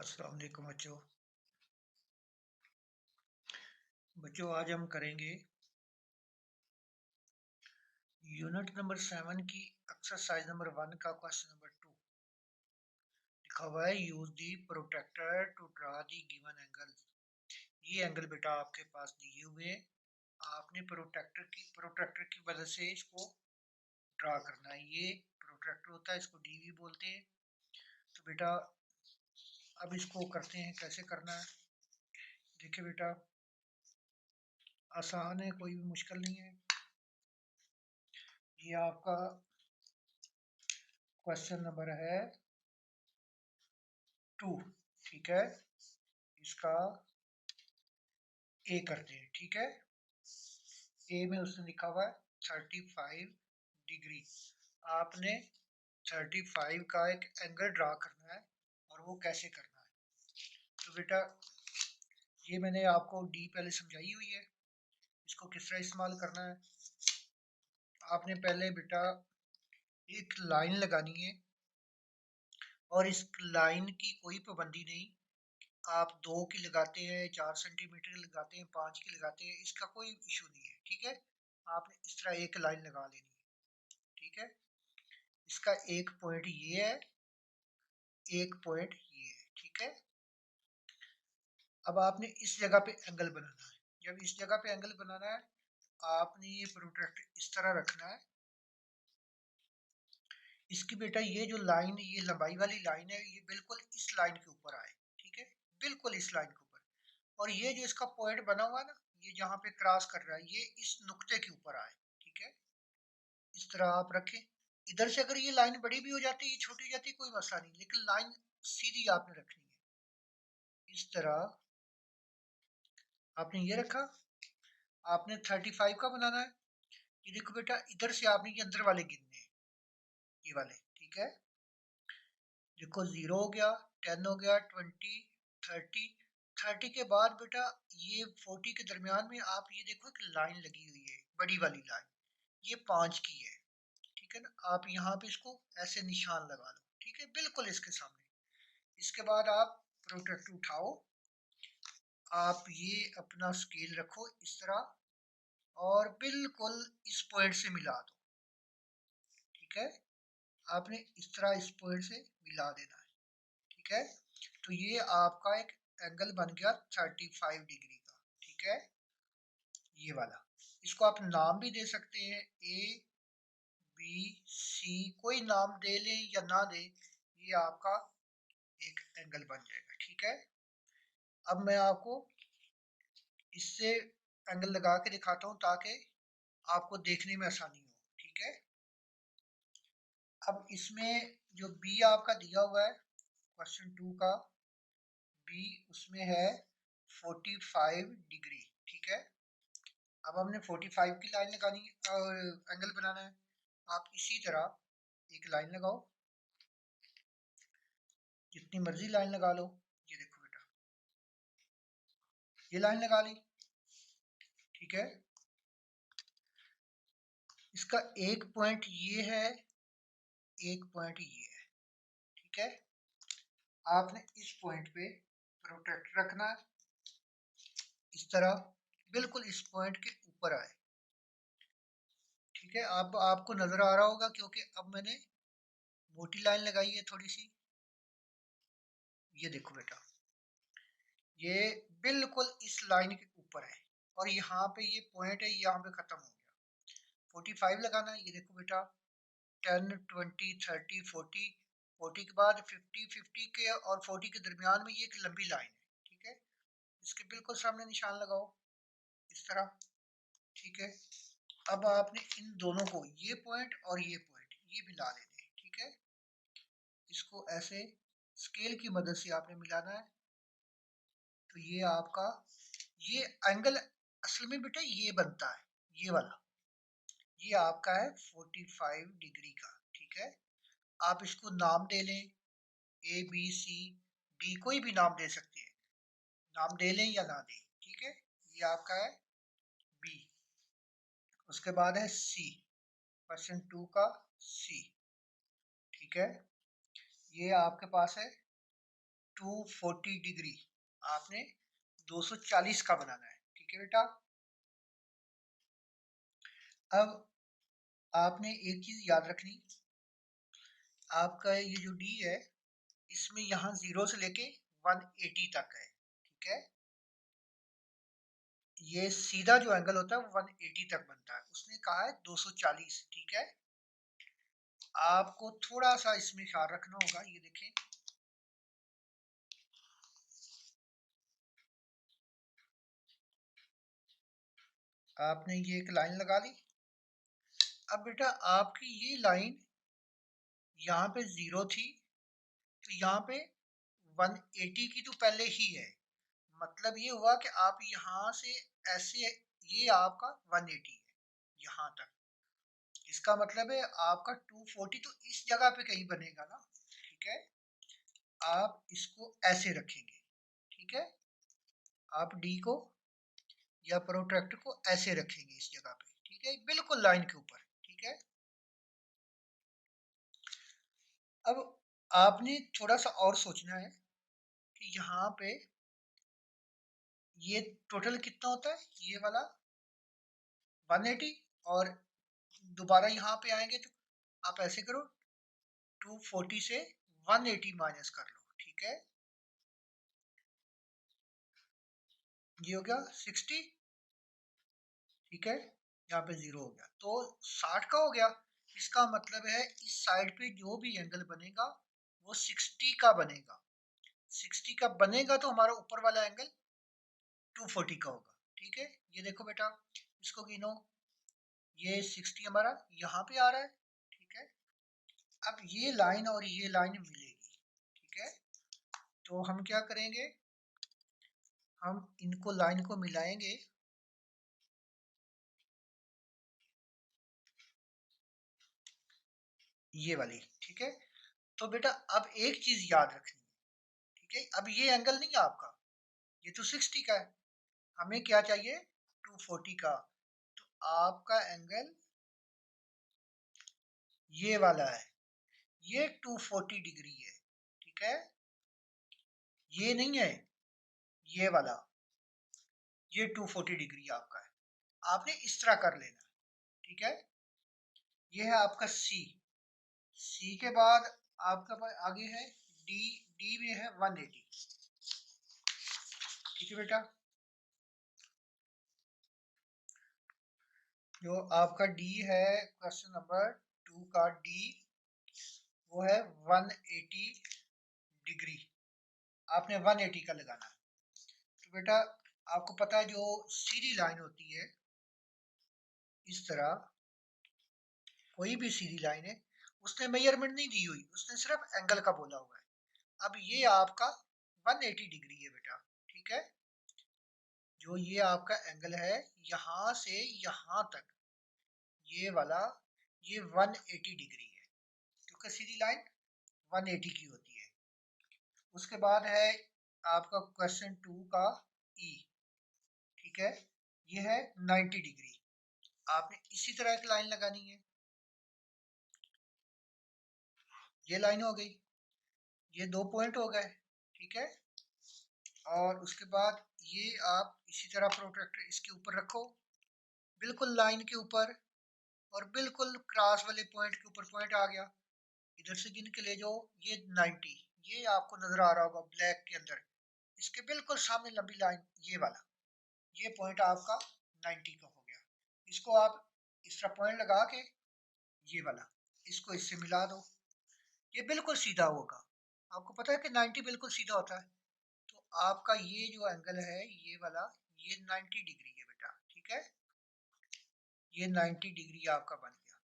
अस्सलाम वालेकुम बच्चों आज हम करेंगे यूनिट नंबर 7 की एक्सरसाइज नंबर 1 का क्वेश्चन नंबर 2। लिखा हुआ है use the protractor to draw the given angle. ये एंगल बेटा आपके पास दिए हुए हैं, आपने प्रोट्रैक्टर की मदद से इसको ड्रा करना है। ये प्रोट्रैक्टर होता है, इसको डीवी बोलते हैं। तो बेटा अब इसको करते हैं, कैसे करना है देखिए बेटा, आसान है, कोई भी मुश्किल नहीं है। ये आपका क्वेश्चन नंबर है 2, ठीक है। इसका ए करते हैं, ठीक है। ए में उसने लिखा हुआ है 35 डिग्री। आपने 35 का एक एंगल ड्रा करना है, और वो कैसे करना है। तो बेटा ये मैंने आपको डी पहले समझाई हुई है, इसको किस तरह इस्तेमाल करना है। आपने पहले बेटा एक लाइन लगानी है, और इस लाइन की कोई पाबंदी नहीं। आप 2 की लगाते हैं, 4 सेंटीमीटर की लगाते हैं, 5 की लगाते हैं, इसका कोई इशू नहीं है, ठीक है। आपने इस तरह एक लाइन लगा लेनी है, ठीक है। इसका एक पॉइंट ये है, एक पॉइंट ये है, ठीक है। अब आपने इस जगह पे एंगल बनाना है। जब इस जगह पे एंगल बनाना है, आपने ये प्रोट्रैक्टर इस तरह रखना है। इसकी बेटा ये जो लाइन, ये लंबाई वाली लाइन है, ये बिल्कुल इस लाइन के ऊपर आए, ठीक है, बिल्कुल इस लाइन के ऊपर। और ये जो इसका पॉइंट बना हुआ है ना, ये जहाँ पे क्रॉस कर रहा है, ये इस नुक्ते के ऊपर आए, ठीक है। इस तरह आप रखें। इधर से अगर ये लाइन बड़ी भी हो जाती है, ये छोटी हो जाती है, कोई मसला नहीं, लेकिन लाइन सीधी आपने रखनी है। इस तरह आपने ये रखा। आपने 35 का बनाना है। ये देखो बेटा, इधर से आपने ये अंदर वाले गिनने हैं, ये वाले, ठीक है। देखो 0 हो गया, 10 हो गया, 20, 30। 30 के बाद बेटा ये 40 के दरमियान में आप ये देखो एक लाइन लगी हुई है, बड़ी वाली लाइन, ये 5 की है, ठीक है ना। आप यहाँ पे इसको ऐसे निशान लगा लो, ठीक है, बिल्कुल इसके सामने। इसके बाद आप प्रोट्रैक्टर उठाओ, आप ये अपना स्केल रखो इस तरह, और बिल्कुल इस पॉइंट से मिला दो, ठीक है। आपने इस तरह इस पॉइंट से मिला देना है, ठीक है। तो ये आपका एक एंगल बन गया 35 डिग्री का, ठीक है, ये वाला। इसको आप नाम भी दे सकते हैं, ए बी सी, कोई नाम दे लें या ना दे, ये आपका एक एंगल बन जाएगा, ठीक है। अब मैं आपको इससे एंगल लगा के दिखाता हूँ, ताकि आपको देखने में आसानी हो, ठीक है। अब इसमें जो बी आपका दिया हुआ है क्वेश्चन 2 का, बी उसमें है 45 डिग्री, ठीक है। अब हमने 45 की लाइन लगानी है और एंगल बनाना है। आप इसी तरह एक लाइन लगाओ, जितनी मर्जी लाइन लगा लो। ये देखो बेटा, ये लाइन लगा ली, ठीक है। इसका एक पॉइंट ये है, एक पॉइंट ये है, ठीक है। आपने इस पॉइंट पे प्रोट्रैक्टर रखना है, इस तरह बिल्कुल इस पॉइंट के ऊपर आए, ठीक है। अब आपको नजर आ रहा होगा, क्योंकि अब मैंने मोटी लाइन लगाई है थोड़ी सी। ये देखो बेटा, ये बिल्कुल इस लाइन के ऊपर है, और यहाँ पे ये पॉइंट है, यहाँ पे खत्म हो गया। 45 लगाना है। ये देखो बेटा, 10, 20, 30, 40, 40 के बाद 50, 50 के और 40 के दरमियान में ये एक लंबी लाइन है, ठीक है। इसके बिल्कुल सामने निशान लगाओ इस तरह, ठीक है। अब आपने इन दोनों को, ये पॉइंट और ये पॉइंट, ये मिला लेने हैं, ठीक है। इसको ऐसे स्केल की मदद से आपने मिलाना है। तो ये आपका, ये एंगल असल में बेटा ये बनता है, ये वाला, ये आपका है 45 डिग्री का, ठीक है। आप इसको नाम दे लें, ए बी सी डी, कोई भी नाम दे सकते हैं, नाम दे लें या ना दें, ठीक है। ये आपका है बी। उसके बाद है सी, क्वेश्चन 2 का सी, ठीक है। ये आपके पास है 240 डिग्री आपने 240 का बनाना है, ठीक है बेटा। अब आपने एक चीज याद रखनी, आपका ये जो डी है इसमें यहाँ 0 से लेके 180 तक है, ठीक है। ये सीधा जो एंगल होता है वो 180 तक बनता है, उसने कहा है 240, ठीक है। आपको थोड़ा सा इसमें ख्याल रखना होगा, ये देखें आपने ये एक लाइन लगा ली। अब बेटा आपकी ये लाइन यहाँ पे 0 थी, तो यहाँ पे 180 की तो पहले ही है, मतलब ये हुआ कि आप यहाँ से ऐसे, ये आपका 180 है यहाँ तक, इसका मतलब है आपका 240 तो इस जगह पे कहीं बनेगा ना, ठीक है। आप इसको ऐसे रखेंगे, ठीक है। आप डी को या प्रोट्रैक्टर को ऐसे रखेंगे इस जगह पे, ठीक है, बिल्कुल लाइन के ऊपर, ठीक है। अब आपने थोड़ा सा और सोचना है कि यहाँ पे ये टोटल कितना होता है, ये वाला 180, और दोबारा यहाँ पे आएंगे तो आप ऐसे करो 240 से 180 माइनस कर लो, ठीक है। ये हो गया 60, ठीक है, यहाँ पे 0 हो गया तो 60 का हो गया। इसका मतलब है इस साइड पे जो भी एंगल बनेगा वो 60 का बनेगा, 60 का बनेगा तो हमारा ऊपर वाला एंगल 240 का होगा, ठीक है। ये देखो बेटा, इसको गिनो, ये 60 हमारा यहाँ पे आ रहा है, ठीक है। अब ये लाइन और ये लाइन मिलेगी, ठीक है, तो हम क्या करेंगे, हम इनको लाइन को मिलाएंगे, ये वाली, ठीक है। तो बेटा अब एक चीज याद रखनी है, ठीक है, अब ये एंगल नहीं है आपका, ये तो 60 का है, हमें क्या चाहिए 240 का, तो आपका एंगल ये वाला है, ये 240 डिग्री है, ठीक है। ये नहीं है, ये वाला, ये 240 डिग्री आपका है, आपने इस तरह कर लेना, ठीक है। ये है आपका सी, सी के बाद आपका पास आगे है डी, डी में है 180, ठीक है बेटा। जो आपका डी है क्वेश्चन नंबर 2 का डी, वो है 180 डिग्री, आपने 180 का लगाना है। तो बेटा आपको पता है जो सीधी लाइन होती है इस तरह, कोई भी सीधी लाइन है, उसने मेजरमेंट नहीं दी हुई, उसने सिर्फ एंगल का बोला हुआ है। अब ये आपका 180 डिग्री है बेटा, ठीक है। जो ये आपका एंगल है यहाँ से यहाँ तक, ये वाला, ये 180 डिग्री है, क्योंकि सीधी लाइन 180 की होती है। उसके बाद है आपका क्वेश्चन 2 का ई, ठीक है, ये है 90 डिग्री, आपने इसी तरह एक लाइन लगानी है, ये लाइन हो गई, ये 2 पॉइंट हो गए, ठीक है। और उसके बाद ये आप इसी तरह प्रोट्रैक्टर इसके ऊपर रखो, बिल्कुल लाइन के ऊपर, और बिल्कुल क्रॉस वाले पॉइंट के ऊपर पॉइंट आ गया, इधर से गिन के ले जाओ, ये 90, ये आपको नजर आ रहा होगा ब्लैक के अंदर, इसके बिल्कुल सामने लंबी लाइन, ये वाला, ये पॉइंट आपका 90 का हो गया। इसको आप इस तरह पॉइंट लगा के, ये वाला, इसको इससे मिला दो, ये बिल्कुल सीधा होगा। आपको पता है कि 90 बिल्कुल सीधा होता है, तो आपका ये जो एंगल है ये वाला, ये 90 डिग्री है बेटा, ठीक है, ये 90 डिग्री आपका बन गया।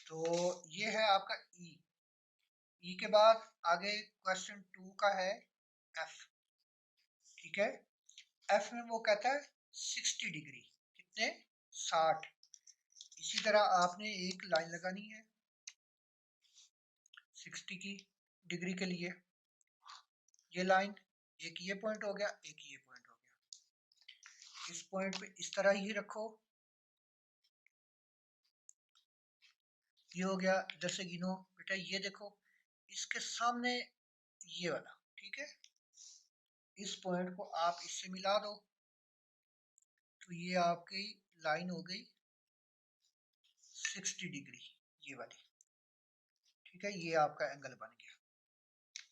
तो ये है आपका ई, ई के बाद आगे क्वेश्चन 2 का है एफ, ठीक है। एफ में वो कहता है 60 डिग्री, कितने, 60। इसी तरह आपने एक लाइन लगानी है 60 की डिग्री के लिए, ये लाइन, एक ये पॉइंट हो गया, एक ये पॉइंट हो गया, इस पॉइंट पे इस तरह ही रखो, ये हो गया। इधर से गिनो बेटा, ये देखो इसके सामने ये वाला, ठीक है, इस पॉइंट को आप इससे मिला दो तो ये आपकी लाइन हो गई 60 डिग्री, ये वाली, ठीक है। ये आपका एंगल बन गया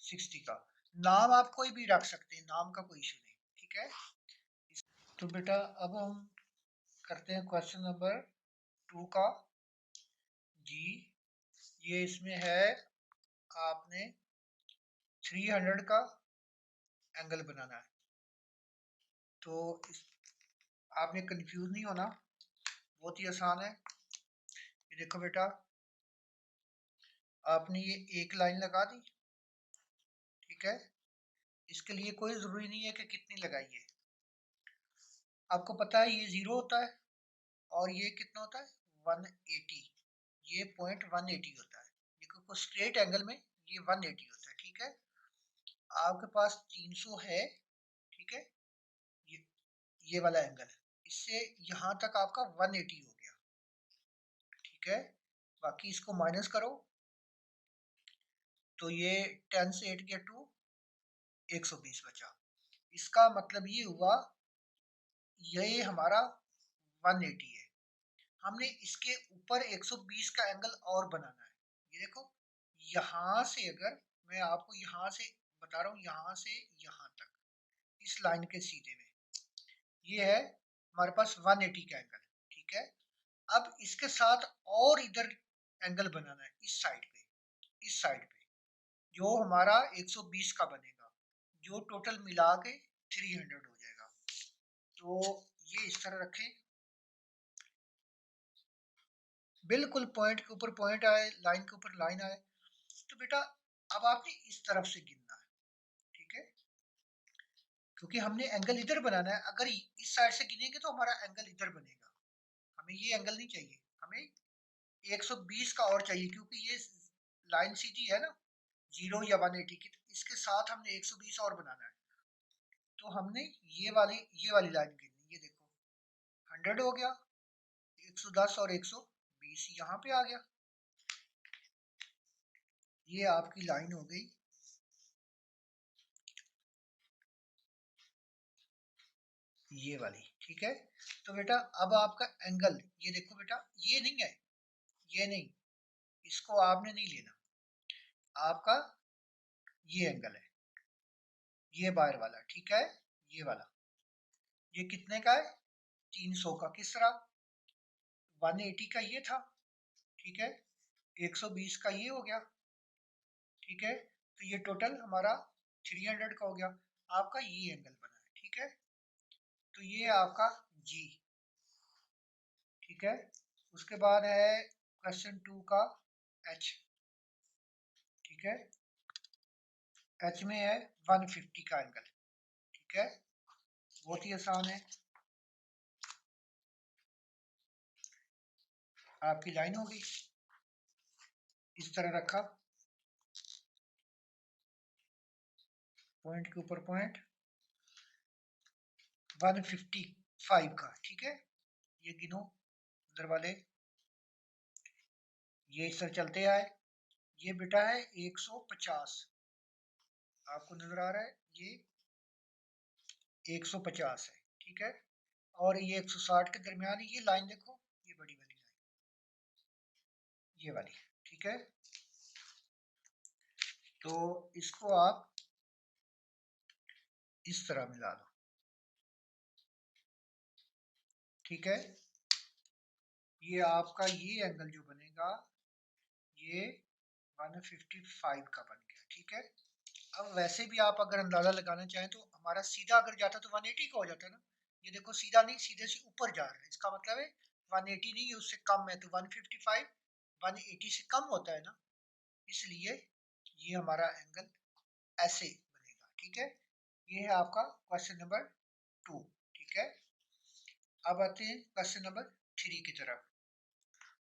60 का। नाम आप कोई भी रख सकते हैं, नाम का कोई इशू नहीं, ठीक है। तो बेटा अब हम करते हैं क्वेश्चन नंबर 2 का। जी ये इसमें है, आपने 300 का एंगल बनाना है। तो आपने कंफ्यूज नहीं होना, बहुत ही आसान है। ये देखो बेटा, आपने ये एक लाइन लगा दी, ठीक है। इसके लिए कोई ज़रूरी नहीं है कि कितनी लगाइए, आपको पता है ये 0 होता है और ये कितना होता है 180, ये पॉइंट 180 होता है। देखो स्ट्रेट एंगल में ये 180 होता है, ठीक है। आपके पास 300 है, ठीक है, ये ये वाला एंगल, इससे यहाँ तक आपका 180 हो गया, ठीक है। बाकी इसको माइनस करो तो ये 10 से 8 गया 2, 120 बचा। इसका मतलब ये हुआ ये हमारा 180 है, हमने इसके ऊपर 120 का एंगल और बनाना है। ये देखो यहाँ से, अगर मैं आपको यहाँ से बता रहा हूँ, यहाँ से यहाँ तक इस लाइन के सीधे में ये है हमारे पास 180 का एंगल, ठीक है। अब इसके साथ और इधर एंगल बनाना है इस साइड पे, इस साइड पे जो हमारा 120 का बनेगा, जो टोटल मिला के 300 हो जाएगा। तो ये इस तरह रखें, बिल्कुल पॉइंट के ऊपर पॉइंट आए, लाइन के ऊपर लाइन आए। तो बेटा अब आपने इस तरफ से गिनना है, ठीक है, क्योंकि हमने एंगल इधर बनाना है। अगर इस साइड से गिनेंगे तो हमारा एंगल इधर बनेगा, हमें ये एंगल नहीं चाहिए, हमें 120 का और चाहिए, क्योंकि ये लाइन सीधी है ना 0 या 180 की, तो इसके साथ हमने 120 और बनाना है। तो हमने ये वाली लाइन गिननी, ये देखो 100 हो गया, 110 और 120 यहाँ पे आ गया, ये आपकी लाइन हो गई ये वाली, ठीक है। तो बेटा अब आपका एंगल, ये देखो बेटा, ये नहीं है, ये नहीं, इसको आपने नहीं लेना, आपका ये एंगल है, ये बाहर वाला, ठीक है, ये वाला, ये कितने का है 300 का, किस तरह 180 का ये था, ठीक है, 120 का ये हो गया, ठीक है। तो ये टोटल हमारा 300 का हो गया, आपका ये एंगल बना है, ठीक है। तो ये आपका जी, ठीक है। उसके बाद है क्वेश्चन 2 का एच, ठीक है, एच में है 150 का एंगल, ठीक है, बहुत ही आसान है। आपकी लाइन होगी इस तरह रखा, पॉइंट के ऊपर पॉइंट 155 का, ठीक है। ये गिनो उधर वाले, ये इस तरह चलते आए, ये बेटा है 150, आपको नजर आ रहा है ये 150 है, ठीक है। और ये 160 के दरमियान ये लाइन देखो, ये बड़ी वाली लाइन, ये वाली, ठीक है। तो इसको आप इस तरह मिला दो, ठीक है। ये आपका ये एंगल जो बनेगा ये 155 का बन गया, ठीक है। अब वैसे भी आप अगर अंदाजा लगाना चाहें तो हमारा सीधा अगर जाता तो 180 का हो जाता ना, ये देखो सीधा नहीं, सीधे से ऊपर जा रहा है, इसका मतलब है 180 नहीं, उससे कम है, तो 155 180 से कम होता है ना, इसलिए ये हमारा एंगल ऐसे बनेगा, ठीक है। ये है आपका क्वेश्चन नंबर 2, ठीक है। अब आते हैं क्वेश्चन नंबर 3 की तरफ।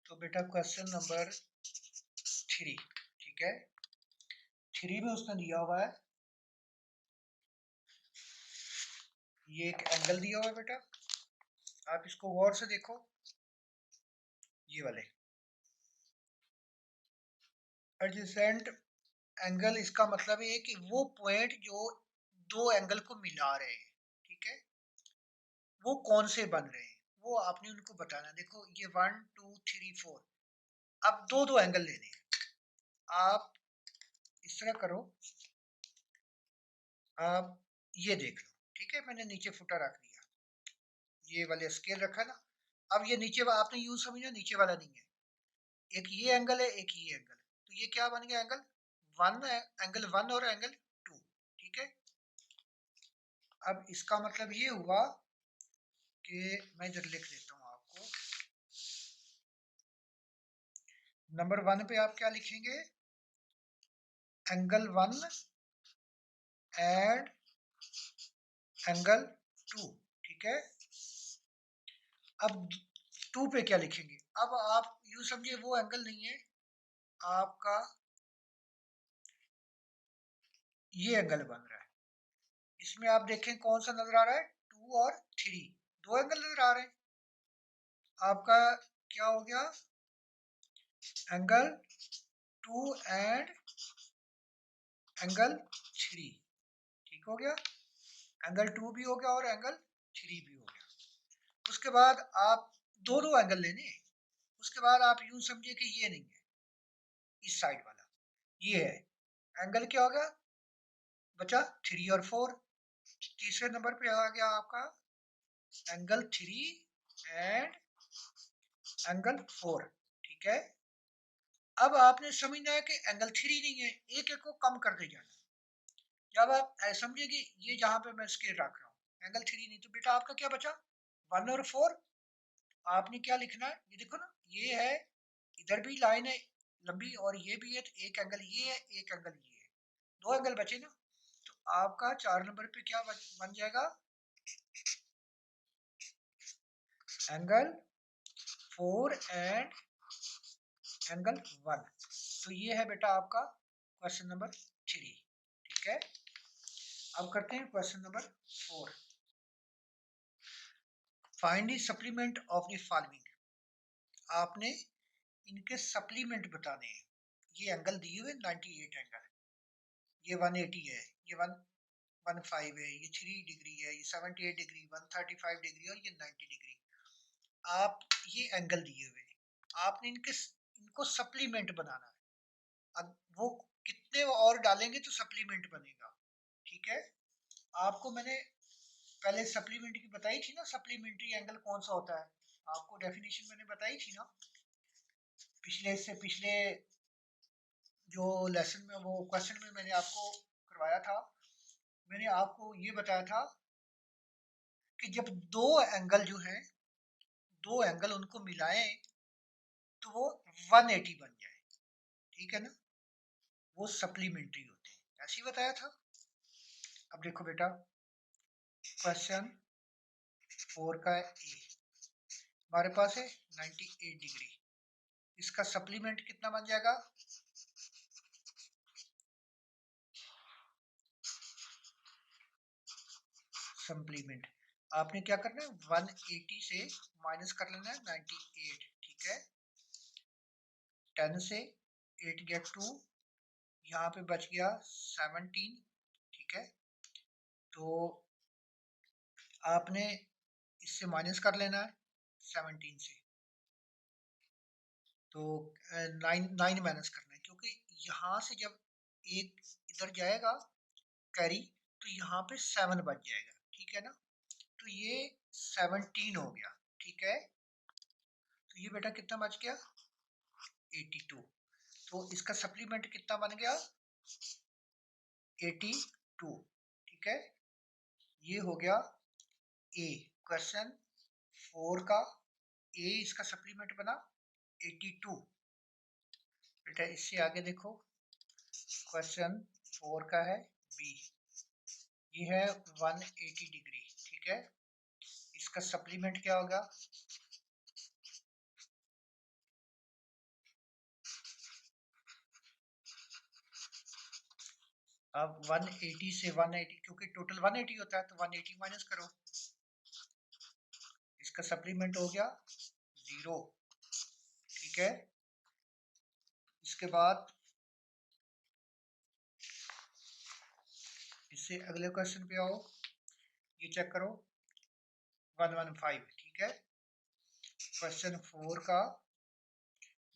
तो बेटा क्वेश्चन नंबर 3, ठीक है, 3 में उसने दिया हुआ है, ये एक एंगल दिया हुआ है बेटा, आप इसको गौर से देखो, ये वाले एडजेसेंट एंगल इसका मतलब है कि वो पॉइंट जो दो एंगल को मिला रहे हैं, ठीक है, वो कौन से बन रहे हैं वो आपने उनको बताना। देखो ये 1 2 3 4, अब दो दो एंगल लेने हैं। आप इस तरह करो, आप ये देख लो, ठीक है, मैंने नीचे फुटा रख दिया, ये वाले स्केल रखा ना। अब ये नीचे आपने यूं समझना, नीचे वाला नहीं है, एक ये एंगल है, एक ये एंगल, तो ये क्या बन गया, एंगल वन है, एंगल वन और एंगल टू, ठीक है। अब इसका मतलब ये हुआ कि मैं इधर लिख देता हूँ आपको, नंबर वन पे आप क्या लिखेंगे, angle one and angle two, ठीक है। अब टू पे क्या लिखेंगे, अब आप यूं समझिए वो एंगल नहीं है आपका, ये एंगल बन रहा है, इसमें आप देखें कौन सा नजर आ रहा है, टू और थ्री, दो एंगल नजर आ रहे हैं। आपका क्या हो गया, angle two and angle three, ठीक हो गया, एंगल टू भी हो गया और एंगल थ्री भी हो गया। उसके बाद आप दो दो एंगल लेने हैं। उसके बाद आप यूं समझिए कि ये नहीं है, इस साइड वाला ये है, एंगल क्या होगा बचा, थ्री और फोर। तीसरे नंबर पे आ गया आपका angle three and angle four, ठीक है। अब आपने समझना है कि एंगल थ्री नहीं है, एक एक को कम करते जाना। जब आप समझिए कि ये जहां पे मैं स्केल रख रहा हूँ एंगल थ्री नहीं, तो बेटा आपका क्या बचा, वन और फोर। आपने क्या लिखना है, ये देखो ना, ये है, इधर भी लाइन है लंबी और ये भी है, तो एक एंगल ये है, एक एंगल ये है, दो एंगल बचे ना। तो आपका चार नंबर पे क्या बन जाएगा, angle four and angle one. तो ये है बेटा आपका क्वेश्चन नंबर थ्री, ठीक है। अब करते हैं question number four, find the supplement of the following. आपने इनके सप्लीमेंट बताने हैं। ये एंगल दिए हुए 98 एंगल, ये 180 है, ये 115 है, ये 3 डिग्री है, ये 78 डिग्री, 135 डिग्री और ये 90 डिग्री। आप ये एंगल दिए हुए हैं, आपने इनको सप्लीमेंट बनाना है। अब वो कितने और डालेंगे तो सप्लीमेंट बनेगा, ठीक है। आपको मैंने पहले सप्लीमेंट की बताई थी ना, सप्लीमेंट्री एंगल कौन सा होता है, आपको डेफिनेशन मैंने बताई थी ना, पिछले से पिछले जो लेसन में, वो क्वेश्चन में मैंने आपको करवाया था। मैंने आपको ये बताया था कि जब दो एंगल जो है, दो एंगल उनको मिलाएं तो वो 180 बन जाए, ठीक है ना, वो सप्लीमेंट्री होते हैं, ऐसे ही बताया था। अब देखो बेटा क्वेश्चन फोर का ए, हमारे पास है 98 डिग्री, इसका सप्लीमेंट कितना बन जाएगा, सप्लीमेंट आपने क्या करना है, 180 से माइनस कर लेना है 98, ठीक है। 10 से 8 गया 2, यहाँ पे बच गया 17, ठीक है। तो आपने इससे माइनस कर लेना है 17 से, तो 9 माइनस करना है, क्योंकि यहाँ से जब एक इधर जाएगा कैरी, तो यहाँ पे 7 बच जाएगा, ठीक है ना। तो ये 17 हो गया, ठीक है। तो ये बेटा कितना बच गया, 82। तो इसका सप्लीमेंट कितना बन गया, 82, ठीक है। ये हो गया ए, क्वेश्चन फोर का ए, इसका सप्लीमेंट बना 82। बेटा इससे आगे देखो, क्वेश्चन फोर का है बी, ये है 180 डिग्री, ठीक है। इसका सप्लीमेंट क्या होगा, अब 180 से 180, क्योंकि टोटल 180 होता है, तो 180 माइनस करो, इसका सप्लीमेंट हो गया 0, ठीक है। इसके बाद इससे अगले क्वेश्चन पे आओ, ये चेक करो 115, ठीक है। क्वेश्चन 4 का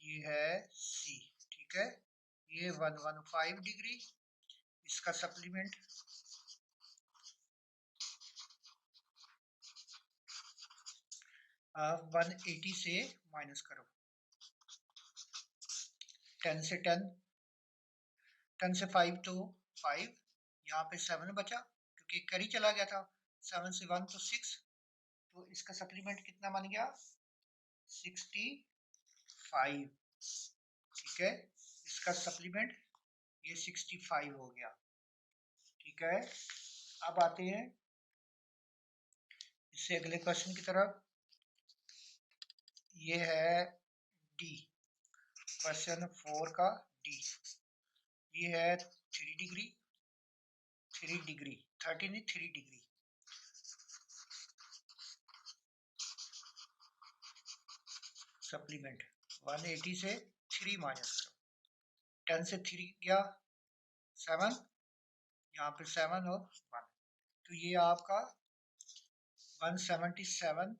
ये है सी, ठीक है। ये 115 डिग्री, इसका सप्लीमेंट आप 180 से माइनस करो, 10 से 10, 10 से 5 तो 5, यहाँ पे 7 बचा क्योंकि कैरी चला गया था, 7 से 1 तो 6, तो इसका सप्लीमेंट कितना बन गया 65, ठीक है। इसका सप्लीमेंट ये 65 हो गया, ठीक है। अब आते हैं इससे अगले क्वेश्चन की तरफ, ये है डी, क्वेश्चन 4 का डी, ये है 3 डिग्री, 3 डिग्री 30 नहीं 3 डिग्री, सप्लीमेंट 180 से 3 माइनस करो, 10 से 3 गया 7, यहाँ पे 7 और 1, तो ये आपका 177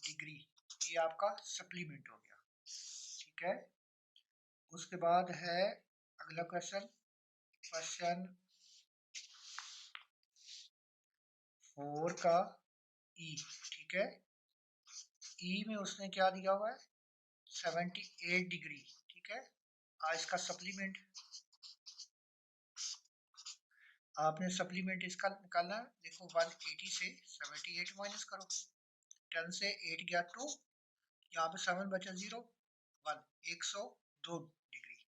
डिग्री, ये आपका सप्लीमेंट हो गया, ठीक है। उसके बाद है अगला क्वेश्चन, क्वेश्चन 4 का ई, ठीक है। ई में उसने क्या दिया हुआ है 78 डिग्री, ठीक है। इसका सप्लीमेंट आपने सप्लीमेंट इसका निकालना है, देखो 180 से 78 माइनस करो, 10 से 8 गया 2, यहाँ पे 7 बचा 0, 1, 102 डिग्री,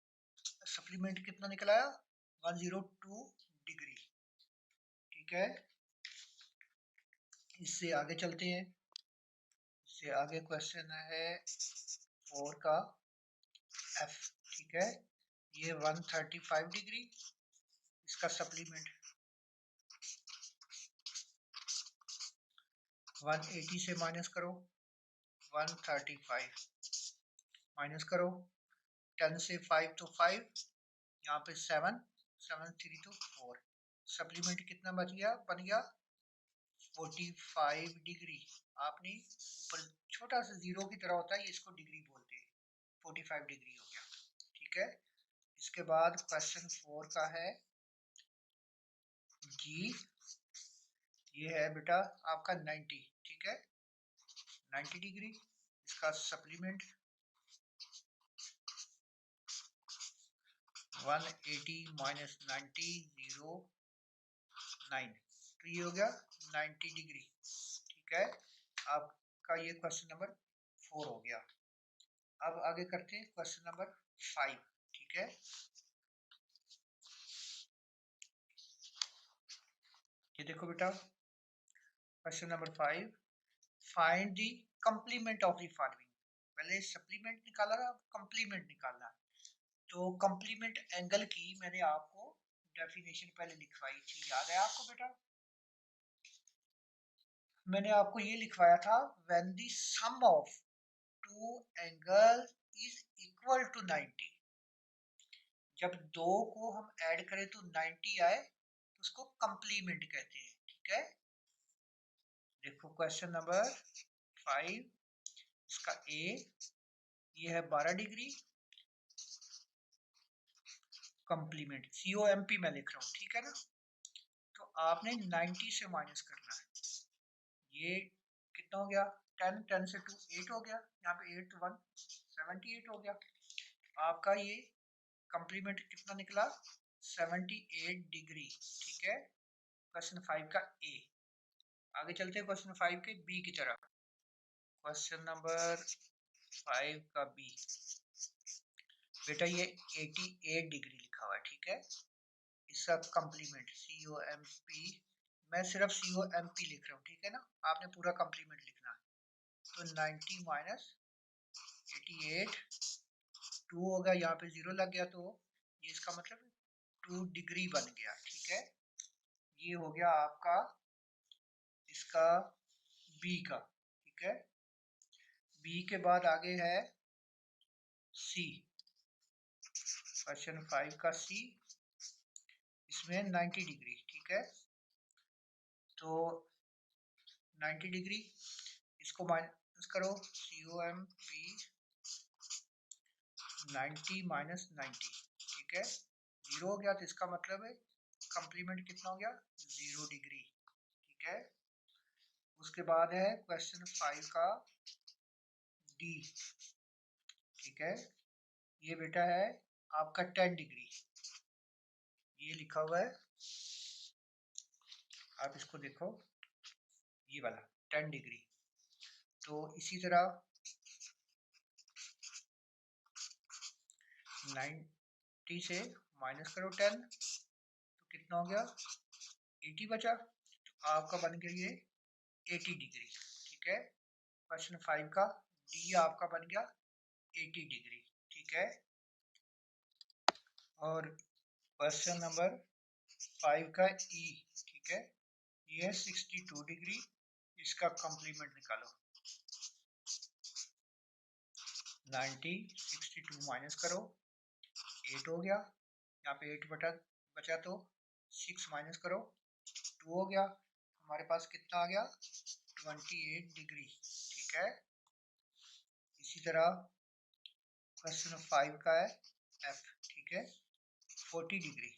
सप्लीमेंट कितना निकला आया 102 डिग्री, ठीक है। इससे आगे चलते हैं, इससे आगे क्वेश्चन है 4 का एफ, ठीक है। ये 135 डिग्री, इसका सप्लीमेंट 180 से माइनस करो, 135 माइनस करो, 10 से 5 तो 5, यहाँ पे 7, 7 3 तो 4, सप्लीमेंट कितना बच गया बन गया 45 डिग्री, आपने ऊपर छोटा सा जीरो की तरह होता है, इसको डिग्री बोलते हैं, 45 डिग्री हो गया, ठीक है। इसके बाद क्वेश्चन 4 का है जी, ये है बेटा आपका 90, ठीक है, 90 डिग्री, इसका सप्लीमेंट 180 माइनस 90 09, तो ये हो गया 90 डिग्री, ठीक है। आपका ये क्वेश्चन नंबर 4 हो गया। अब आगे करते हैं क्वेश्चन नंबर 5, ठीक है। ये देखो बेटा question number 5, find the complement of the following, पहले सप्लीमेंट निकाला था, अब कंप्लीमेंट निकालना है। तो कंप्लीमेंट एंगल की मैंने आपको डेफिनेशन पहले लिखवाई थी, याद है आपको बेटा, मैंने आपको ये लिखवाया था when the sum of two angle is equal to 90, जब दो को हम ऐड करें तो 90 आए तो उसको कंप्लीमेंट कहते हैं, ठीक है। देखो क्वेश्चन नंबर 5, इसका ए, ये है 12 डिग्री, कंप्लीमेंट COMP मैं लिख रहा हूँ, ठीक है ना। तो आपने 90 से माइनस करना है, ये कितना हो गया 10, 10 से 2 8 हो गया, यहाँ पे 8 1 78 हो गया, आपका ये कंप्लीमेंट कितना निकला 78 डिग्री, ठीक है। क्वेश्चन 5 का ए। आगे चलते हैं क्वेश्चन 5 के बी की तरफ, क्वेश्चन नंबर 5 का बी, बेटा ये 88 डिग्री लिखा हुआ है, ठीक है। इसका कंप्लीमेंट COMP, मैं सिर्फ COMP लिख रहा हूँ, ठीक है ना, आपने पूरा कंप्लीमेंट लिखना है। तो 90 माइनस 88, 2 होगा, यहाँ पे 0 लग गया, तो ये इसका मतलब 2 डिग्री बन गया, ठीक है। ये हो गया आपका इसका बी का, ठीक है। बी के बाद आगे है सी, क्वेश्चन 5 का सी, इसमें 90 डिग्री, ठीक है। तो 90 डिग्री, इसको माइनस करो, COMP 90 माइनस 90, ठीक है, 0 हो गया, तो इसका मतलब है कंप्लीमेंट कितना हो गया, 0 डिग्री, ठीक है। उसके बाद है क्वेश्चन 5 का डी, ठीक है, ये बेटा है आपका 10 डिग्री, ये लिखा हुआ है, आप इसको देखो, ये वाला 10 डिग्री। तो इसी तरह 90 से माइनस करो 10, तो कितना हो गया, 80 बचा, तो आपका बन गया ये 80 डिग्री, ठीक है। क्वेश्चन 5 का डी आपका बन गया 80 डिग्री, ठीक है। और क्वेश्चन नंबर 5 का ई, ठीक है, ये है 62 डिग्री, इसका कंप्लीमेंट निकालो, 90 62 माइनस करो, 8 हो गया, यहाँ पे 8 बचा, तो 6 माइनस करो, 2 हो गया, हमारे पास कितना आ गया, 28 डिग्री, ठीक है। इसी तरह क्वेश्चन 5 का है एफ, ठीक है, 40 डिग्री,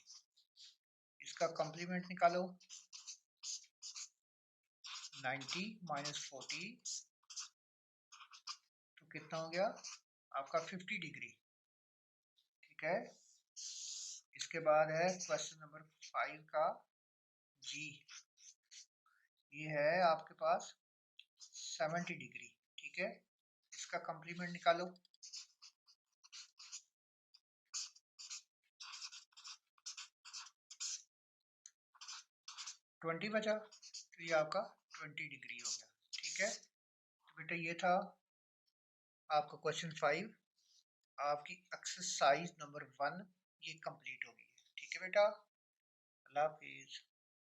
इसका कंप्लीमेंट निकालो, 90 माइनस 40, तो कितना हो गया आपका 50 डिग्री, ठीक है। इसके बाद है क्वेश्चन नंबर 5 का जी, ये है आपके पास 70 डिग्री, ठीक है, इसका कंप्लीमेंट निकालो, 20 बचा, तो ये आपका 20 डिग्री हो गया, ठीक है। तो बेटा ये था आपका क्वेश्चन 5, आपकी एक्सरसाइज नंबर 1 ये कंप्लीट हो गई है, ठीक है बेटा, अल्लाह हाफिज।